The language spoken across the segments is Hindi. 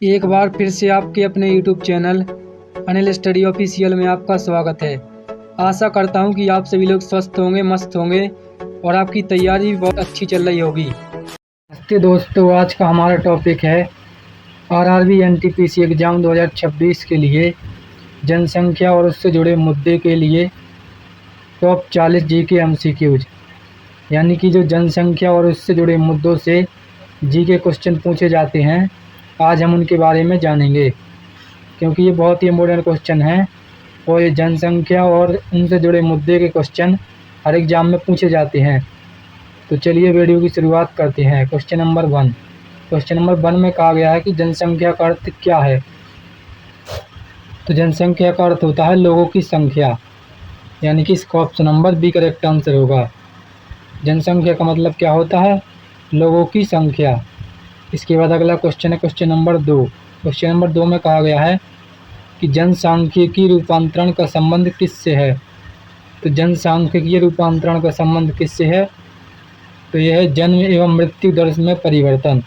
एक बार फिर से आपके अपने YouTube channel Anil study official में आपका स्वागत है। आशा करता हूं कि आप सभी लोग स्वस्थ होंगे, मस्त होंगे और आपकी तैयारी भी बहुत अच्छी चल रही होगी। नमस्ते दोस्तों, आज का हमारा टॉपिक है आरआरबी एनटीपीसी एग्ज़ाम 2026 के लिए जनसंख्या और उससे जुड़े मुद्दे के लिए टॉप 40 जीके एमसीक्यूज, यानी कि जो जनसंख्या और उससे जुड़े मुद्दों से जीके क्वेश्चन पूछे जाते हैं। आज हम उनके बारे में जानेंगे क्योंकि ये बहुत ही इम्पोर्टेंट क्वेश्चन है और ये जनसंख्या और उनसे जुड़े मुद्दे के क्वेश्चन हर एग्ज़ाम में पूछे जाते हैं। तो चलिए वीडियो की शुरुआत करते हैं। Question number 1। क्वेश्चन नंबर 1 में कहा गया है कि जनसंख्या का अर्थ क्या है। तो जनसंख्या का अर्थ होता है लोगों की संख्या, यानी कि इसका option number B correct answer होगा। जनसंख्या का मतलब क्या होता है? लोगों की संख्या। इसके बाद अगला क्वेश्चन है क्वेश्चन नंबर 2। क्वेश्चन नंबर 2 में कहा गया है कि जनसांख्यिकी रूपांतरण का संबंध किससे है। तो जनसांख्यिकीय रूपांतरण का संबंध किससे है? तो यह है जन्म एवं मृत्यु दर में परिवर्तन।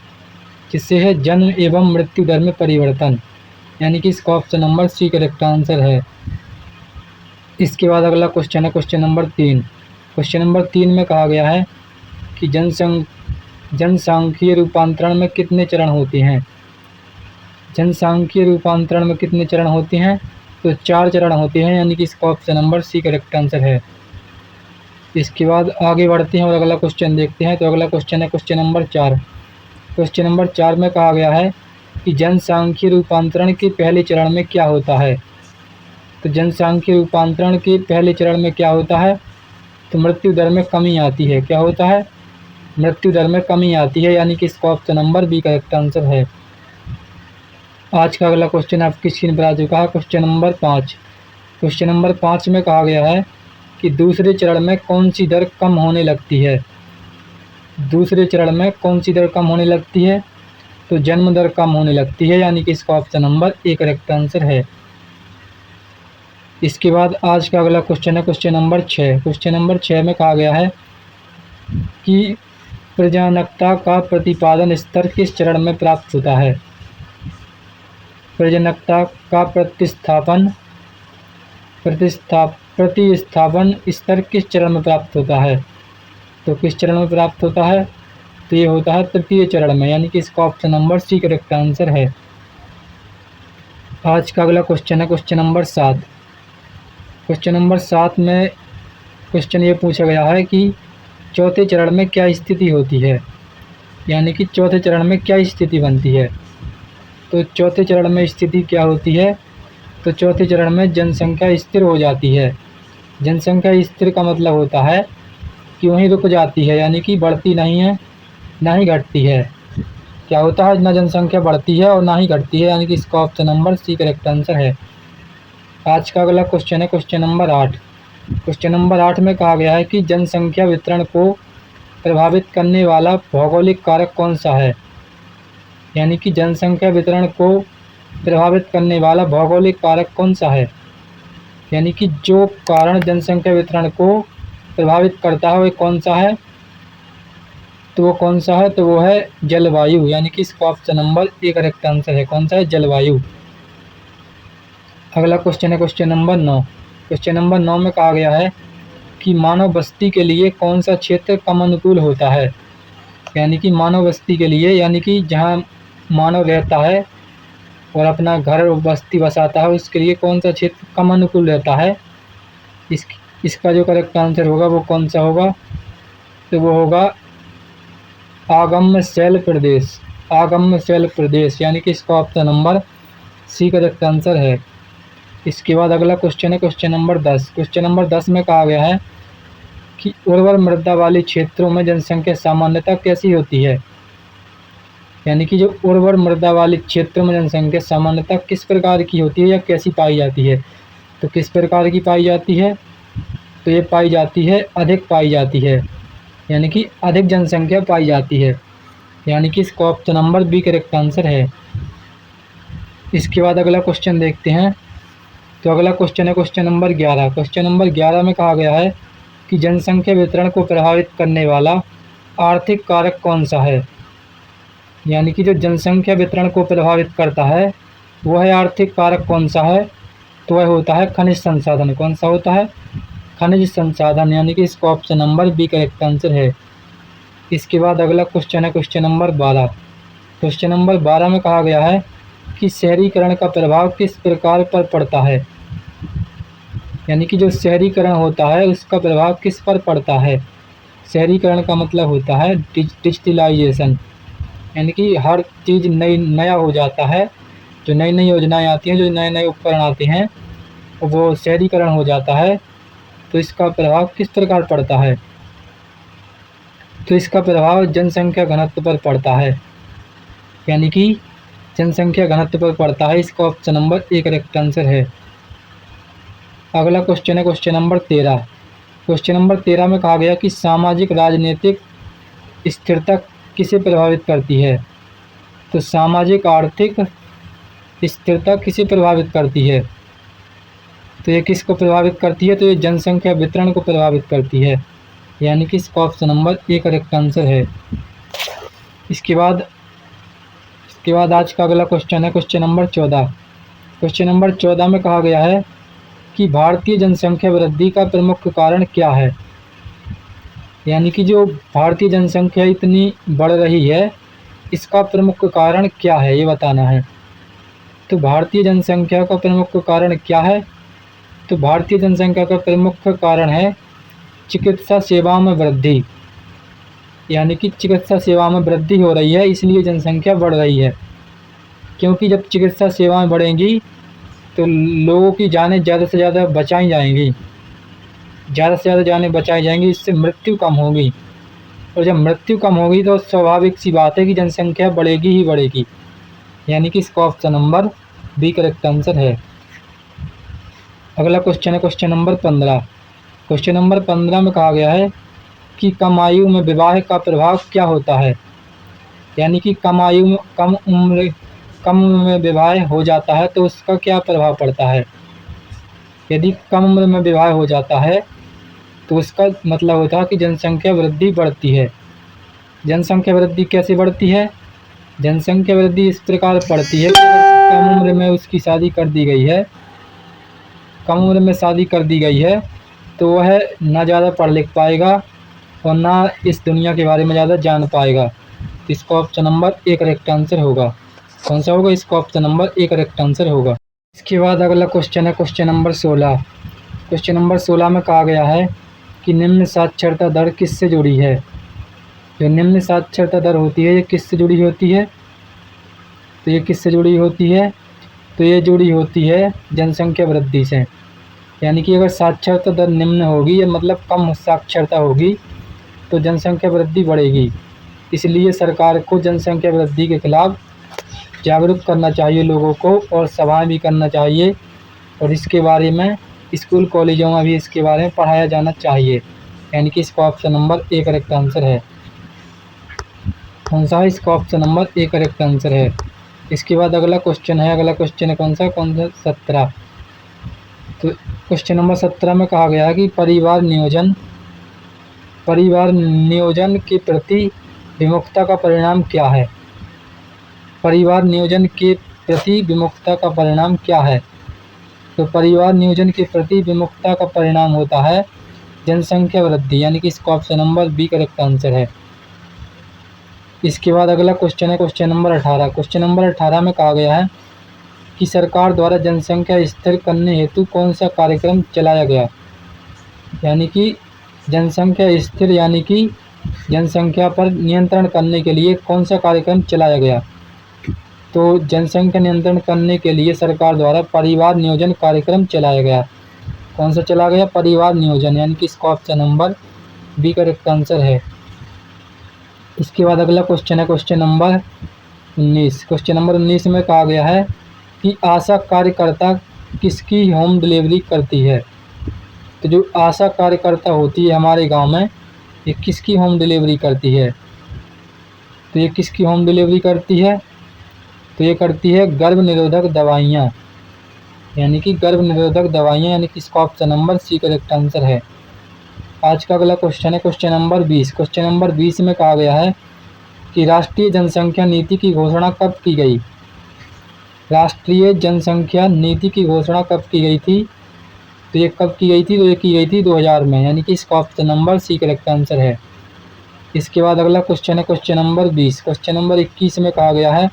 किससे है? जन्म एवं मृत्यु दर में परिवर्तन, यानी कि इसका option number C correct answer है। इसके बाद अगला क्वेश्चन है क्वेश्चन नंबर 3। क्वेश्चन नंबर 3 में कहा गया है कि जनसांख्यिकीय रूपांतरण में कितने चरण होते हैं। जनसांख्यिकीय रूपांतरण में कितने चरण होते हैं? तो 4 चरण होते हैं, यानी कि इसका option number C correct answer है। इसके बाद आगे बढ़ते हैं और अगला क्वेश्चन देखते हैं। तो अगला क्वेश्चन है क्वेश्चन नंबर 4। क्वेश्चन नंबर 4 में कहा गया है कि जनसांख्यिकीय रूपांतरण के पहले चरण में क्या होता है। तो जनसांख्यिकीय रूपांतरण के पहले चरण में क्या होता है? तो मृत्यु दर में कमी आती है। क्या होता है? मृत्यु दर में कमी आती है, यानी कि इसका option number B correct answer है। आज का अगला क्वेश्चन आपकी स्क्रीन पर आ चुका है। Question number 5। क्वेश्चन नंबर 5 में कहा गया है कि दूसरे चरण में कौन सी दर कम होने लगती है। दूसरे चरण में कौन सी दर कम होने लगती है? तो जन्म दर कम होने लगती है, यानी कि इसका option number A correct answer है। इसके बाद आज का अगला क्वेश्चन है क्वेश्चन नंबर 6। क्वेश्चन नंबर 6 में कहा गया है कि प्रजनकता का प्रतिपादन स्तर किस चरण में प्राप्त होता है। प्रजनकता का प्रतिस्थापन स्तर किस चरण में प्राप्त होता है। तो किस चरण में प्राप्त होता है? तो ये होता है तृतीय चरण में, यानी कि इसका option number C correct answer है। आज का अगला क्वेश्चन है क्वेश्चन नंबर 7। क्वेश्चन नंबर 7 में क्वेश्चन ये पूछा गया है कि चौथे चरण में क्या स्थिति होती है, यानी कि चौथे चरण में क्या स्थिति बनती है। तो चौथे चरण में स्थिति क्या होती है? तो चौथे चरण में जनसंख्या स्थिर हो जाती है। जनसंख्या स्थिर का मतलब होता है कि वहीं रुक जाती है, यानी कि बढ़ती नहीं है ना ही घटती है। क्या होता है? ना जनसंख्या बढ़ती है और ना ही घटती है, यानी कि इसका option number C correct answer है। आज का अगला क्वेश्चन है क्वेश्चन नंबर 8। क्वेश्चन नंबर 8 में कहा गया है कि जनसंख्या वितरण को प्रभावित करने वाला भौगोलिक कारक कौन सा है। यानी कि जनसंख्या वितरण को प्रभावित करने वाला भौगोलिक कारक कौन सा है, यानी कि जो कारण जनसंख्या वितरण को प्रभावित करता है वो कौन सा है। तो वो कौन सा है? तो वो है जलवायु, यानी कि इसका option number A correct answer है। कौन सा है? जलवायु। अगला क्वेश्चन है क्वेश्चन नंबर 9। क्वेश्चन नंबर 9 में कहा गया है कि मानव बस्ती के लिए कौन सा क्षेत्र कम अनुकूल होता है। यानी कि मानव बस्ती के लिए, यानी कि जहाँ मानव रहता है और अपना घर बस्ती बसाता है, उसके लिए कौन सा क्षेत्र कम अनुकूल रहता है। इसका जो करेक्ट आंसर होगा वो कौन सा होगा? तो वो होगा आगम्य शैल प्रदेश। आगम्य शैल प्रदेश, यानी कि इसका option number C correct answer है। इसके बाद अगला क्वेश्चन है क्वेश्चन नंबर 10। क्वेश्चन नंबर 10 में कहा गया है कि उर्वर मृदा वाले क्षेत्रों में जनसंख्या सामान्यतः कैसी होती है। यानी कि जो उर्वर मृदा वाले क्षेत्रों में जनसंख्या सामान्यतः किस प्रकार की होती है या कैसी पाई जाती है। तो किस प्रकार की पाई जाती है? तो ये पाई जाती है, अधिक पाई जाती है, यानी कि अधिक जनसंख्या पाई जाती है, यानी कि इसका option number B correct answer है। इसके बाद अगला क्वेश्चन देखते हैं। तो अगला क्वेश्चन है क्वेश्चन नंबर 11। क्वेश्चन नंबर 11 में कहा गया है कि जनसंख्या वितरण को प्रभावित करने वाला आर्थिक कारक कौन सा है। यानी कि जो जनसंख्या वितरण को प्रभावित करता है वह आर्थिक कारक कौन सा है, तो वह होता है खनिज संसाधन। कौन सा होता है? खनिज संसाधन, यानी कि इसका option number B correct answer है। इसके बाद अगला क्वेश्चन है क्वेश्चन नंबर 12। क्वेश्चन नंबर 12 में कहा गया है कि शहरीकरण का प्रभाव किस प्रकार पर पड़ता है, यानी कि जो शहरीकरण होता है उसका प्रभाव किस पर पड़ता है। शहरीकरण का मतलब होता है डिजिटलाइजेशन, यानी कि हर चीज़ नया हो जाता है। जो नई नई योजनाएं आती हैं, जो नए नए उपकरण आते हैं, वो शहरीकरण हो जाता है। तो इसका प्रभाव किस प्रकार पड़ता है, तो इसका प्रभाव जनसंख्या घनत्व पर पड़ता है, यानी कि जनसंख्या घनत्व पर पड़ता है। इसका option number A correct answer है। अगला क्वेश्चन है क्वेश्चन नंबर 13। क्वेश्चन नंबर 13 में कहा गया कि सामाजिक राजनीतिक स्थिरता किसे प्रभावित करती है। तो सामाजिक आर्थिक स्थिरता किसे प्रभावित करती है, तो ये किसको प्रभावित करती है, तो ये जनसंख्या वितरण को प्रभावित करती है, यानी कि इसका option number A correct answer है। इसके बाद आज का अगला क्वेश्चन है क्वेश्चन नंबर 14। क्वेश्चन नंबर 14 में कहा गया है कि भारतीय जनसंख्या वृद्धि का प्रमुख कारण क्या है, यानी कि जो भारतीय जनसंख्या इतनी बढ़ रही है इसका प्रमुख कारण क्या है, ये बताना है। तो भारतीय जनसंख्या का प्रमुख कारण क्या है, तो भारतीय जनसंख्या का प्रमुख कारण है चिकित्सा सेवाओं में वृद्धि, यानी कि चिकित्सा सेवा में वृद्धि हो रही है इसलिए जनसंख्या बढ़ रही है। क्योंकि जब चिकित्सा सेवाएं बढ़ेंगी तो लोगों की जानें ज़्यादा से ज़्यादा बचाई जाएंगी, ज़्यादा से ज़्यादा जानें बचाई जाएंगी, इससे मृत्यु कम होगी। और जब मृत्यु कम होगी तो स्वाभाविक सी बात है कि जनसंख्या बढ़ेगी ही बढ़ेगी, यानी कि इसका option number B correct answer है। अगला क्वेश्चन है क्वेश्चन नंबर 15। क्वेश्चन नंबर 15 में कहा गया है कि कम आयु में विवाह का प्रभाव क्या होता है, यानी कि कम उम्र में विवाह हो जाता है तो उसका क्या प्रभाव पड़ता है। यदि कम उम्र में विवाह हो जाता है तो उसका मतलब होता है कि जनसंख्या वृद्धि बढ़ती है। जनसंख्या वृद्धि कैसे बढ़ती है, जनसंख्या वृद्धि इस प्रकार बढ़ती है कि अगर कम उम्र में उसकी शादी कर दी गई है, कम उम्र में शादी कर दी गई है तो वह ना ज़्यादा पढ़ लिख पाएगा और ना इस दुनिया के बारे में ज़्यादा जान पाएगा। इसका option number A correct answer होगा। कौन सा होगा, इसका option number A correct answer होगा। इसके बाद अगला क्वेश्चन है क्वेश्चन नंबर 16। क्वेश्चन नंबर 16 में कहा गया है कि निम्न साक्षरता दर किससे जुड़ी है। जो निम्न साक्षरता दर होती है ये किससे जुड़ी होती है, तो ये किससे जुड़ी होती है, तो ये जुड़ी होती है जनसंख्या वृद्धि से। यानी कि अगर साक्षरता दर निम्न होगी या मतलब कम साक्षरता होगी तो जनसंख्या वृद्धि बढ़ेगी। इसलिए सरकार को जनसंख्या वृद्धि के खिलाफ जागरूक करना चाहिए लोगों को, और सभाएं भी करना चाहिए, और इसके बारे में स्कूल कॉलेजों में भी इसके बारे में पढ़ाया जाना चाहिए। यानी कि इसका option number A correct answer है। कौन सा है, इसका option number A correct answer है। इसके बाद अगला क्वेश्चन है कौन सा 17। तो क्वेश्चन नंबर 17 में कहा गया है कि परिवार नियोजन के प्रति विमुखता का परिणाम क्या है। परिवार नियोजन के प्रति विमुखता का परिणाम क्या है, तो परिवार नियोजन के प्रति विमुखता का परिणाम होता है जनसंख्या वृद्धि, यानी कि इसका option number B correct answer है। इसके बाद अगला क्वेश्चन है क्वेश्चन नंबर 18। क्वेश्चन नंबर 18 में कहा गया है कि सरकार द्वारा जनसंख्या स्थिर करने हेतु कौन सा कार्यक्रम चलाया गया। यानी कि जनसंख्या स्थिर यानी कि जनसंख्या पर नियंत्रण करने के लिए कौन सा कार्यक्रम चलाया गया। तो जनसंख्या नियंत्रण करने के लिए सरकार द्वारा परिवार नियोजन कार्यक्रम चलाया गया। कौन सा चला गया, परिवार नियोजन, यानी कि इसका option number B correct answer है। इसके बाद अगला क्वेश्चन है क्वेश्चन नंबर 19। क्वेश्चन नंबर 19 में कहा गया है कि आशा कार्यकर्ता किसकी होम डिलीवरी करती है। तो जो आशा कार्यकर्ता होती है हमारे गांव में, ये किसकी होम डिलीवरी करती है, तो ये किसकी होम डिलीवरी करती है, तो ये करती है गर्भ निरोधक दवाइयाँ, यानी कि गर्भ निरोधक दवाइयाँ, यानी कि इसका option number C correct answer है। आज का अगला क्वेश्चन है क्वेश्चन नंबर 20। क्वेश्चन नंबर 20 में कहा गया है कि राष्ट्रीय जनसंख्या नीति की घोषणा कब की गई। राष्ट्रीय जनसंख्या नीति की घोषणा कब की गई थी, तो ये कब की गई थी, तो ये की गई थी 2000 में, यानी कि इसका option number C correct answer है। इसके बाद अगला क्वेश्चन है क्वेश्चन नंबर 20। क्वेश्चन नंबर 21 में कहा गया है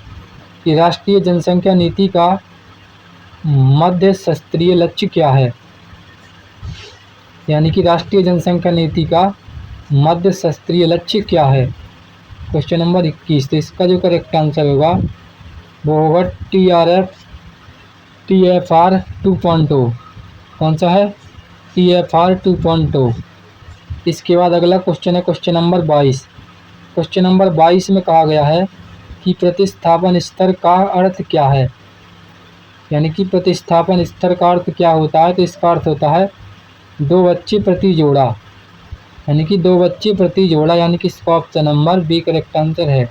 कि राष्ट्रीय जनसंख्या नीति का मध्य शास्त्रीय लक्ष्य क्या है। यानी कि राष्ट्रीय जनसंख्या नीति का मध्य शास्त्रीय लक्ष्य क्या है। क्वेश्चन नंबर 21, तो इसका जो करेक्ट आंसर होगा वो होगा TFR 2.0। कौन सा है, TFR 2.0। इसके बाद अगला क्वेश्चन है क्वेश्चन नंबर 22। क्वेश्चन नंबर 22 में कहा गया है कि प्रतिस्थापन स्तर का अर्थ क्या है। यानी कि प्रतिस्थापन स्तर का अर्थ क्या होता है, तो इसका अर्थ होता है 2 बच्चे प्रति जोड़ा, यानी कि 2 बच्चे प्रति जोड़ा, यानी कि इसका option number B correct answer है।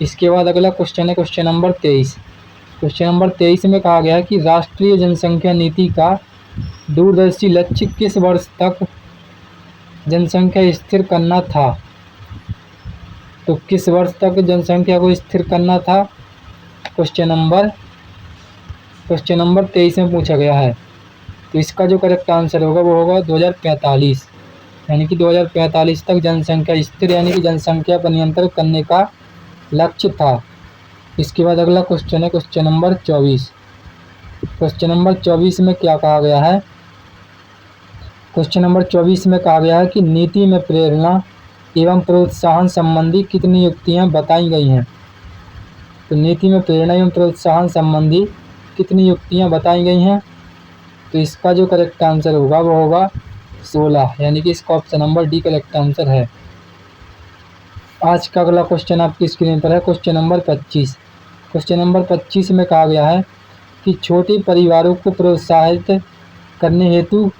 इसके बाद अगला क्वेश्चन है क्वेश्चन नंबर 23। क्वेश्चन नंबर 23 में कहा गया है कि राष्ट्रीय जनसंख्या नीति का दूरदर्शी लक्ष्य किस वर्ष तक जनसंख्या स्थिर करना था। तो किस वर्ष तक जनसंख्या को स्थिर करना था, क्वेश्चन नंबर 23 में पूछा गया है। तो इसका जो करेक्ट आंसर होगा वो होगा 2045, यानी कि 2045 तक जनसंख्या स्थिर, यानी कि जनसंख्या पर नियंत्रण करने का लक्ष्य था। इसके बाद अगला क्वेश्चन है क्वेश्चन नंबर 24। क्वेश्चन नंबर 24 में क्या कहा गया है, क्वेश्चन नंबर 24 में कहा गया है कि नीति में प्रेरणा एवं प्रोत्साहन संबंधी कितनी युक्तियां बताई गई हैं। तो नीति में प्रेरणा एवं प्रोत्साहन संबंधी कितनी युक्तियां बताई गई हैं, तो इसका जो करेक्ट आंसर होगा वो होगा 16, यानी कि इसका option number D correct answer है। आज का अगला क्वेश्चन आपकी स्क्रीन पर है क्वेश्चन नंबर 25। क्वेश्चन नंबर 25 में कहा गया है कि छोटे परिवारों को प्रोत्साहित करने हेतु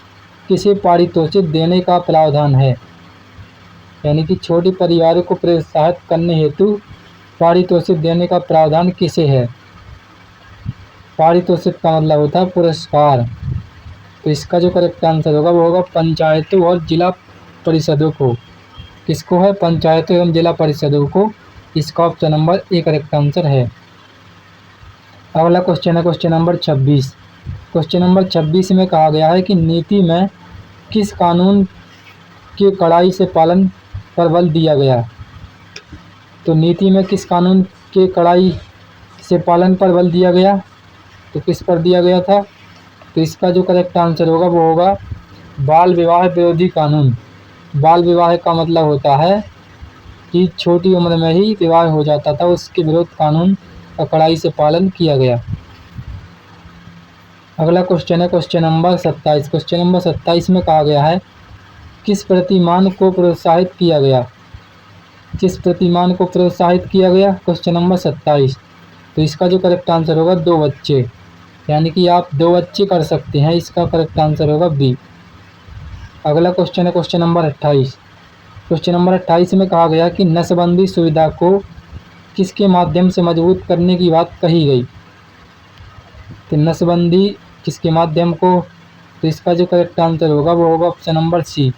किसे पारितोषिक देने का प्रावधान है। यानी कि छोटे परिवारों को प्रोत्साहित करने हेतु पारितोषिक देने का प्रावधान किसे है। पारितोषिक का मतलब होता है पुरस्कार। तो इसका जो करेक्ट आंसर होगा वो होगा पंचायतों और जिला परिषदों को। किसको है, पंचायतों एवं जिला परिषदों को। इसका option number A correct answer है। अगला क्वेश्चन है क्वेश्चन नंबर 26। क्वेश्चन नंबर 26 में कहा गया है कि नीति में किस कानून के कड़ाई से पालन पर बल दिया गया। तो नीति में किस कानून के कड़ाई से पालन पर बल दिया गया, तो किस पर दिया गया था। तो इसका जो करेक्ट आंसर होगा वो होगा बाल विवाह विरोधी कानून। बाल विवाह का मतलब होता है कि छोटी उम्र में ही विवाह हो जाता था, उसके विरोध कानून का कड़ाई से पालन किया गया। अगला क्वेश्चन है क्वेश्चन नंबर 27। क्वेश्चन नंबर 27 में कहा गया है किस प्रतिमान को प्रोत्साहित किया गया। किस प्रतिमान को प्रोत्साहित किया गया, क्वेश्चन नंबर 27। तो इसका जो करेक्ट आंसर होगा 2 बच्चे, यानी कि आप 2 बच्चे कर सकते हैं। इसका करेक्ट आंसर होगा बी। अगला क्वेश्चन है क्वेश्चन नंबर 28। क्वेश्चन नंबर 28 में कहा गया कि नसबंदी सुविधा को किसके माध्यम से मजबूत करने की बात कही गई। तो नसबंदी किसके माध्यम को, तो इसका जो करेक्ट आंसर होगा वो होगा ऑप्शन नंबर सी,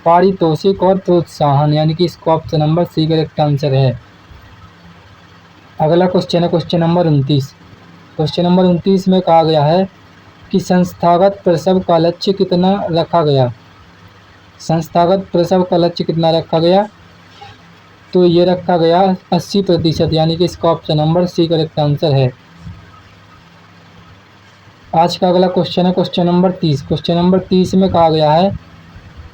पारितोषिक और प्रोत्साहन, यानी कि इसका option number C correct answer है। अगला क्वेश्चन है क्वेश्चन नंबर 29। क्वेश्चन नंबर 29 में कहा गया है कि संस्थागत प्रसव का लक्ष्य कितना रखा गया। संस्थागत प्रसव का लक्ष्य कितना रखा गया, तो ये रखा गया 80%, यानी कि इसका option number C correct answer है। आज का अगला क्वेश्चन है क्वेश्चन नंबर 30। क्वेश्चन नंबर 30 में कहा गया है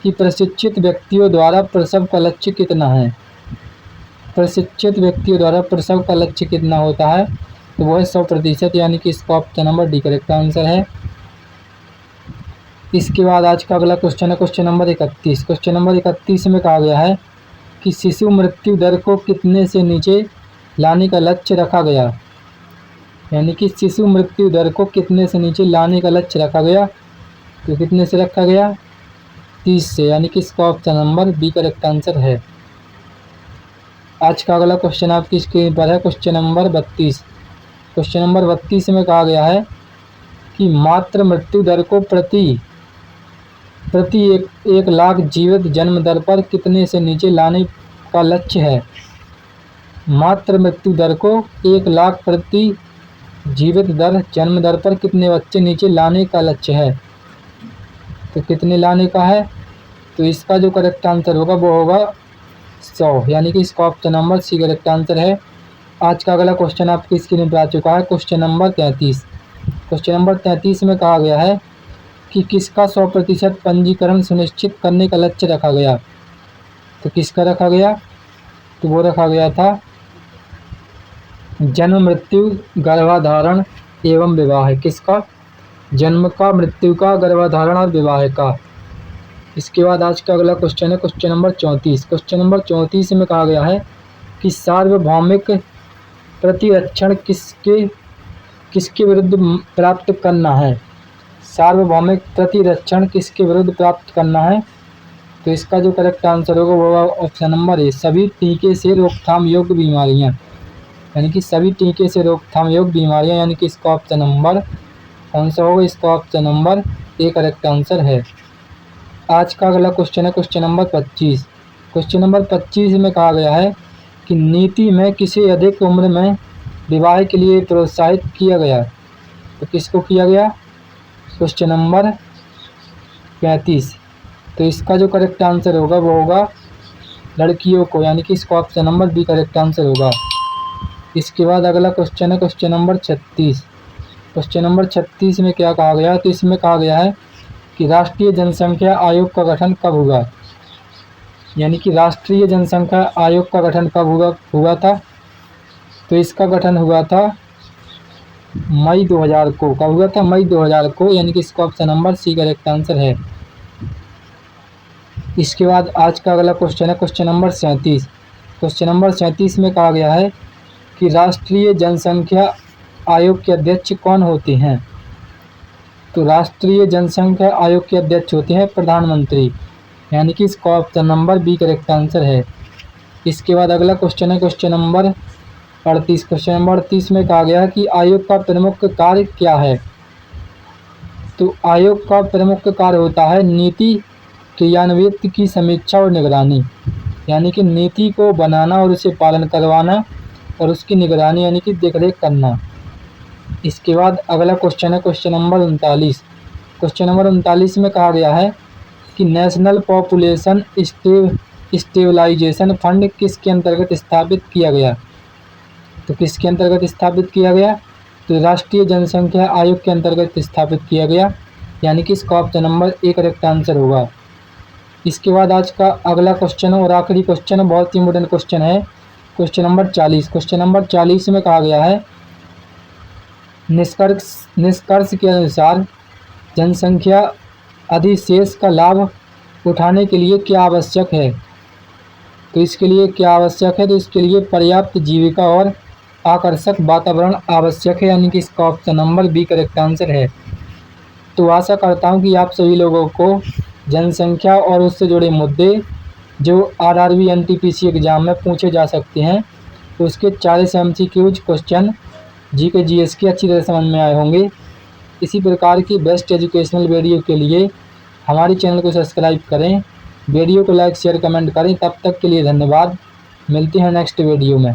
कि प्रशिक्षित व्यक्तियों द्वारा प्रसव का लक्ष्य कितना है। प्रशिक्षित व्यक्तियों द्वारा प्रसव का लक्ष्य कितना होता है, तो वह है 100%, यानी कि इसका option number D correct answer है। इसके बाद आज का अगला क्वेश्चन है क्वेश्चन नंबर 31। क्वेश्चन नंबर 31 में कहा गया है कि शिशु मृत्यु दर को कितने से नीचे लाने का लक्ष्य रखा गया। यानी कि शिशु मृत्यु दर को कितने से नीचे लाने का लक्ष्य रखा गया, तो कितने से रखा गया, 30 से, यानी कि इसका option number B correct answer है। आज का अगला क्वेश्चन आपकी स्क्रीन पर है क्वेश्चन नंबर 32। क्वेश्चन नंबर 32 में कहा गया है कि मातृ मृत्यु दर को प्रति 1 लाख जीवित जन्म दर पर कितने से नीचे लाने का लक्ष्य है। मातृ मृत्यु दर को 1 लाख प्रति जीवित दर जन्म दर पर कितने बच्चे नीचे लाने का लक्ष्य है? तो कितने लाने का है? तो इसका जो करेक्ट आंसर होगा वो होगा 100, यानी कि इसका option number C correct answer है। आज का अगला क्वेश्चन आपकी स्क्रीन पर आ चुका है, क्वेश्चन नंबर 33। क्वेश्चन नंबर 33 में कहा गया है कि किसका 100% पंजीकरण सुनिश्चित करने का लक्ष्य रखा गया? तो किसका रखा गया? तो वो रखा गया था जन्म, मृत्यु, गर्भाधारण एवं विवाह। किसका? जन्म का, मृत्यु का, गर्भाधारण और विवाह का। इसके बाद आज का अगला क्वेश्चन है क्वेश्चन नंबर 34। क्वेश्चन नंबर 34 में कहा गया है कि सार्वभौमिक प्रतिरक्षण किसके विरुद्ध प्राप्त करना है? सार्वभौमिक प्रतिरक्षण किसके विरुद्ध प्राप्त करना है? तो इसका जो करेक्ट आंसर होगा वो होगा ऑप्शन नंबर ए, सभी टीके से रोकथाम योग्य बीमारियां, यानी कि सभी टीके से रोकथाम योग्य बीमारियां, यानी कि इसका ऑप्शन नंबर कौन सा होगा? इसका option number A correct answer है। आज का अगला क्वेश्चन है क्वेश्चन नंबर 25। क्वेश्चन नंबर 25 में कहा गया है कि नीति में किसे अधिक उम्र में विवाह के लिए प्रोत्साहित किया गया? तो किसको किया गया? Question number 35। तो इसका जो करेक्ट आंसर होगा वो होगा लड़कियों को, यानी कि इसका option number B correct answer होगा। इसके बाद अगला क्वेश्चन है क्वेश्चन नंबर 36। क्वेश्चन नंबर 36 में क्या कहा गया? तो इसमें कहा गया है कि राष्ट्रीय जनसंख्या आयोग का गठन कब हुआ? यानी कि राष्ट्रीय जनसंख्या आयोग का गठन कब हुआ था? तो इसका गठन हुआ था मई 2000 को। कब हुआ था? मई 2000 को, यानी कि इसका option number C correct answer है। इसके बाद आज का अगला क्वेश्चन है क्वेश्चन नंबर 37। क्वेश्चन नंबर 37 में कहा गया है कि राष्ट्रीय जनसंख्या आयोग के अध्यक्ष कौन होते हैं? तो राष्ट्रीय जनसंख्या आयोग के अध्यक्ष होते हैं प्रधानमंत्री, यानी कि इसका option number B correct answer है। इसके बाद अगला क्वेश्चन है क्वेश्चन नंबर 38। क्वेश्चन नंबर 38 में कहा गया है कि आयोग का प्रमुख कार्य क्या है? तो आयोग का प्रमुख कार्य होता है नीति क्रियान्वित की समीक्षा और निगरानी, यानी कि नीति को बनाना और उसे पालन करवाना और उसकी निगरानी यानी कि देखरेख करना। इसके बाद अगला क्वेश्चन है क्वेश्चन नंबर 39। क्वेश्चन नंबर 39 में कहा गया है कि नेशनल पॉपुलेशन स्टेबलाइजेशन फंड किसके अंतर्गत स्थापित किया गया? तो किसके अंतर्गत स्थापित किया गया? तो राष्ट्रीय जनसंख्या आयोग के अंतर्गत स्थापित किया गया, यानी कि इसका option number A correct answer होगा। इसके बाद आज का अगला क्वेश्चन और आखिरी क्वेश्चन, बहुत ही इंपॉर्टेंट क्वेश्चन है, क्वेश्चन नंबर 40। क्वेश्चन नंबर 40 में कहा गया है निष्कर्ष के अनुसार जनसंख्या अधिशेष का लाभ उठाने के लिए क्या आवश्यक है? तो इसके लिए क्या आवश्यक है? तो इसके लिए पर्याप्त जीविका और आकर्षक वातावरण आवश्यक है, यानी कि इसका option number B correct answer है। तो आशा करता हूं कि आप सभी लोगों को जनसंख्या और उससे जुड़े मुद्दे जो आरआरबी एनटीपीसी एग्ज़ाम में पूछे जा सकते हैं, तो उसके 40 MCQs क्वेश्चन जीके जीएस के अच्छी तरह समझ में आए होंगे। इसी प्रकार की बेस्ट एजुकेशनल वीडियो के लिए हमारे चैनल को सब्सक्राइब करें, वीडियो को लाइक शेयर कमेंट करें। तब तक के लिए धन्यवाद, मिलते हैं नेक्स्ट वीडियो में।